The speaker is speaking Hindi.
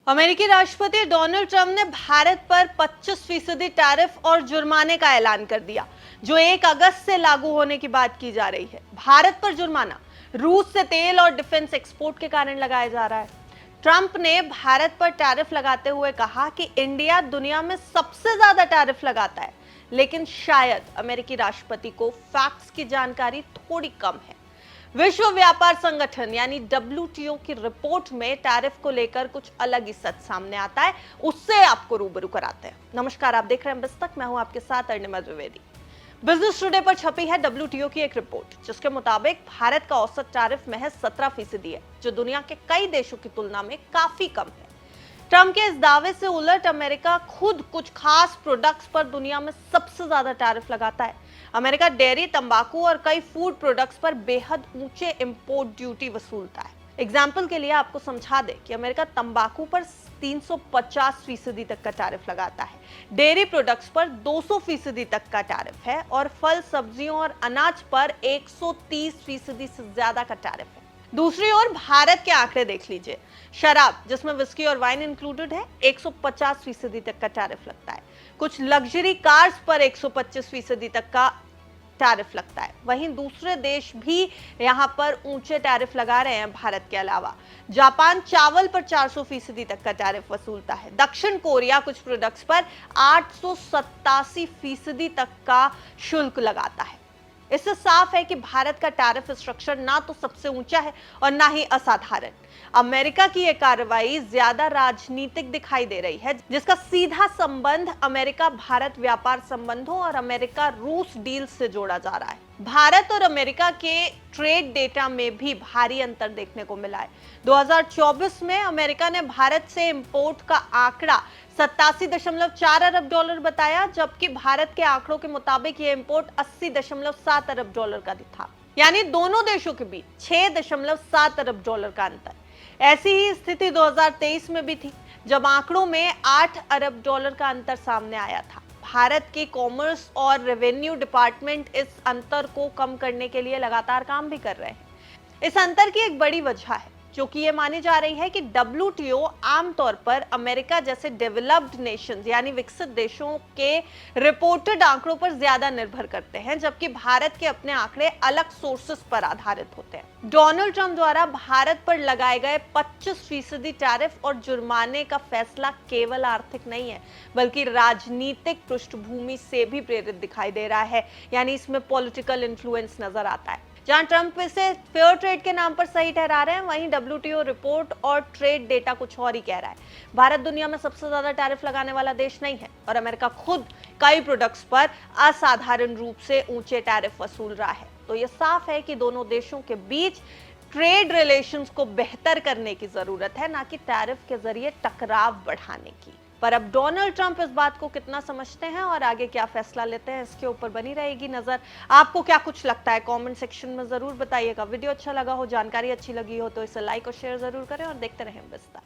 अमेरिकी राष्ट्रपति डोनाल्ड ट्रंप ने भारत पर 25% टैरिफ और जुर्माने का ऐलान कर दिया, जो 1 अगस्त से लागू होने की बात की जा रही है। भारत पर जुर्माना रूस से तेल और डिफेंस एक्सपोर्ट के कारण लगाया जा रहा है। ट्रंप ने भारत पर टैरिफ लगाते हुए कहा कि इंडिया दुनिया में सबसे ज्यादा टैरिफ लगाता है, लेकिन शायद अमेरिकी राष्ट्रपति को फैक्ट्स की जानकारी थोड़ी कम है। विश्व व्यापार संगठन यानी WTO की रिपोर्ट में टैरिफ को लेकर कुछ अलग ही सच सामने आता है। उससे आपको रूबरू कराते हैं। नमस्कार, आप देख रहे हैं बिस्तक। मैं हूं आपके साथ अर्णिमा द्विवेदी। बिजनेस टुडे पर छपी है WTO की एक रिपोर्ट, जिसके मुताबिक भारत का औसत टैरिफ महज 17% है, जो दुनिया के कई देशों की तुलना में काफी कम है। ट्रंप के इस दावे से उलट अमेरिका खुद कुछ खास प्रोडक्ट्स पर दुनिया में सबसे ज्यादा टैरिफ लगाता है। अमेरिका डेयरी, तंबाकू और कई फूड प्रोडक्ट्स पर बेहद ऊंचे इंपोर्ट ड्यूटी वसूलता है। एग्जाम्पल के लिए आपको समझा दें कि अमेरिका तंबाकू पर 350% तक का टैरिफ लगाता है, डेयरी प्रोडक्ट्स पर 200% तक का टैरिफ है और फल, सब्जियों और अनाज पर 130% से ज्यादा का टैरिफ है। दूसरी ओर भारत के आंकड़े देख लीजिए। शराब, जिसमें विस्की और वाइन इंक्लूडेड है, 150% तक का टैरिफ लगता है। कुछ लग्जरी कार्स पर 125% तक का टैरिफ लगता है। वहीं दूसरे देश भी यहां पर ऊंचे टैरिफ लगा रहे हैं भारत के अलावा। जापान चावल पर 400% तक का टैरिफ वसूलता है। दक्षिण कोरिया कुछ प्रोडक्ट्स पर 887% तक का शुल्क लगाता है। इससे साफ है कि भारत का टैरिफ स्ट्रक्चर ना तो सबसे ऊंचा है और ना ही असाधारण। अमेरिका की यह कार्रवाई ज्यादा राजनीतिक दिखाई दे रही है, जिसका सीधा संबंध अमेरिका भारत व्यापार संबंधों और अमेरिका रूस डील से जोड़ा जा रहा है। भारत और अमेरिका के ट्रेड डेटा में भी भारी अंतर देखने को मिला है। 2024 में अमेरिका ने भारत से इंपोर्ट का आंकड़ा 87.4 अरब डॉलर बताया, जबकि भारत के आंकड़ों के मुताबिक यह इंपोर्ट 80.7 अरब डॉलर का था। यानी दोनों देशों के बीच 6.7 अरब डॉलर का अंतर। ऐसी ही स्थिति 2023 में भी थी, जब आंकड़ों में 8 अरब डॉलर का अंतर सामने आया था। भारत के कॉमर्स और रेवेन्यू डिपार्टमेंट इस अंतर को कम करने के लिए लगातार काम भी कर रहे हैं। इस अंतर की एक बड़ी वजह है, जो कि ये मानी जा रही है कि WTO आमतौर पर अमेरिका जैसे डेवलप्ड नेशंस यानी विकसित देशों के रिपोर्टेड आंकड़ों पर ज्यादा निर्भर करते हैं, जबकि भारत के अपने आंकड़े अलग सोर्सेस पर आधारित होते हैं। डोनाल्ड ट्रंप द्वारा भारत पर लगाए गए 25% टैरिफ और जुर्माने का फैसला केवल आर्थिक नहीं है, बल्कि राजनीतिक पृष्ठभूमि से भी प्रेरित दिखाई दे रहा है। यानी इसमें पॉलिटिकल इन्फ्लुएंस नजर आता है। जहां ट्रंप इसे फेयर ट्रेड के नाम पर सही ठहरा रहे हैं, वहीं WTO रिपोर्ट और ट्रेड डेटा कुछ और ही कह रहा है। भारत दुनिया में सबसे ज्यादा टैरिफ लगाने वाला देश नहीं है और अमेरिका खुद कई प्रोडक्ट्स पर असाधारण रूप से ऊंचे टैरिफ वसूल रहा है। तो यह साफ है कि दोनों देशों के बीच ट्रेड रिलेशंस को बेहतर करने की जरूरत है, ना कि टैरिफ के जरिए टकराव बढ़ाने की। पर अब डोनाल्ड ट्रंप इस बात को कितना समझते हैं और आगे क्या फैसला लेते हैं, इसके ऊपर बनी रहेगी नजर। आपको क्या कुछ लगता है, कमेंट सेक्शन में जरूर बताइएगा। वीडियो अच्छा लगा हो, जानकारी अच्छी लगी हो तो इसे लाइक और शेयर जरूर करें और देखते रहें बिस्तर।